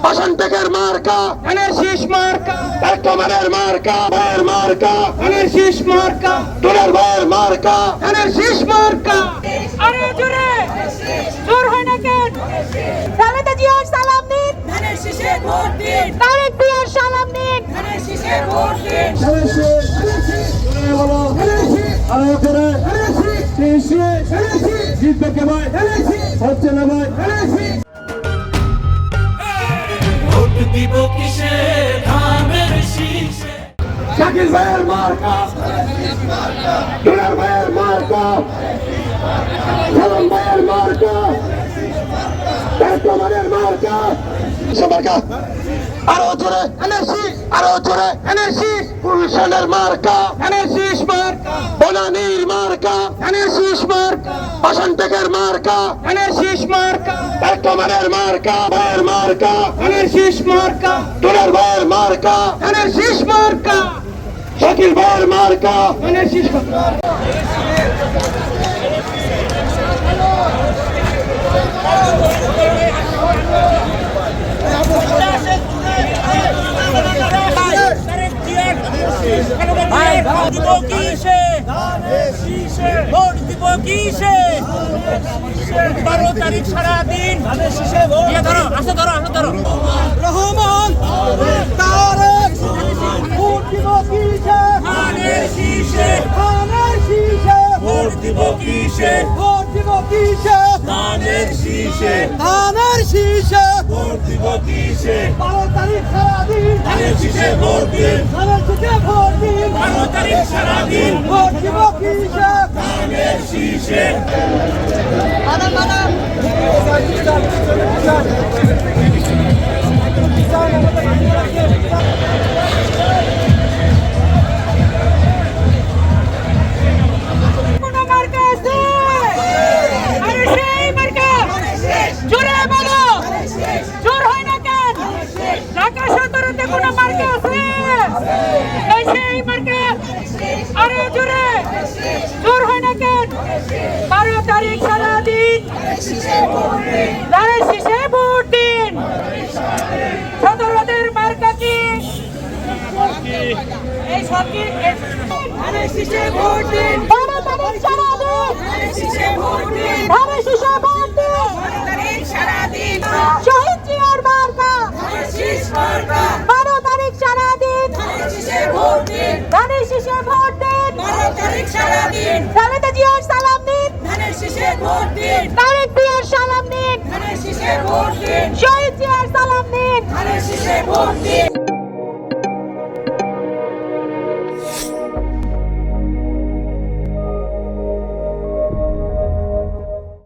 অসন্তকের মার্কা ধানের শীষ মার্কা বর্তমানের মার্কা ভাইয়ের মার্কা ধানের শীষ মার্কা তোলার ভাইয়ের মার্কা ধানের শীষ মার্কা আরে জোরে জোর হয় না কেন খালেদা জিয়ার সালাম দিন ধানের শীষে ভোট দিন তারেক জিয়ার সালাম দিন ধানের শীষে ভোট দিন জিতবে কে ভাই হচ্ছে না ভাই ভোট দিব কিসে ধানের শীষে শাকিল ভাইয়ের মার্কা তোলার ভাইয়ের মার্কা সালাম ভাইয়ের মার্কা বর্তমানের মার্কা মার্কা আরো জোরে এনএসি আরো জোরে এনএসি গুলশানের মার্কা এনএসিস মার্কা বনানীর মার্কা এনএসিস মার্কা বসন্তকের মার্কা এনএসিস মার্কা বর্তমানের মার্কা ভাইয়ের মার্কা এনএসিস মার্কা তোলার ভাইয়ের মার্কা এনএসিস মার্কা শাকিল ভাইয়ের মার্কা এনএসিস ভোট দিব কিসে ভোট দিব কিসে 12 তারিখ সারাদিন ধরো আসো ধরো রহমান তারেক ভোট দিব কিসে ধানের শীষে ভোট দিব কিসে ভোট দিব কিসে ধানের শীষে ভোট দিব কিসে 12 তারিখ সারাদিন ধানের শীষে ভোট দিন 12 তারিখ সারাদিন ভোট দিব কিসে ধানের শীষে কোন মার্কা আছে আরে সেই মার্কা জোরে বলো জোর হয় না কেন ঢাকা 17-তে কোন মার্কা আছে এই সেই মার্কা আরে জোরে জোর হয় না কেন 12 তারিখ সারাদিন ধানের শীষে ভোট দিন 17-দের মার্কা কি এই সব কি ধানের শীষে ভোট দিন 12 তারিখ সারাদিন ধানের শীষে ভোট দিন ধানের শীষে ভোট দিন 12 তারিখ সারাদিন শহীদ জিয়ার মার্কা ধানের শীষ মার্কা 12 তারিখ সারাদিন ধানের শীষে ভোট দিন ধানের শীষে ভোট দিন 12 তারিখ সারাদিন খালেদা জিয়ার সালাম দিন ধানের শীষে ভোট দিন তারেক জিয়ার সালাম দিন ধানের শীষে ভোট দিন শহীদ জিয়ার সালাম দিন ধানের শীষে ভোট দিন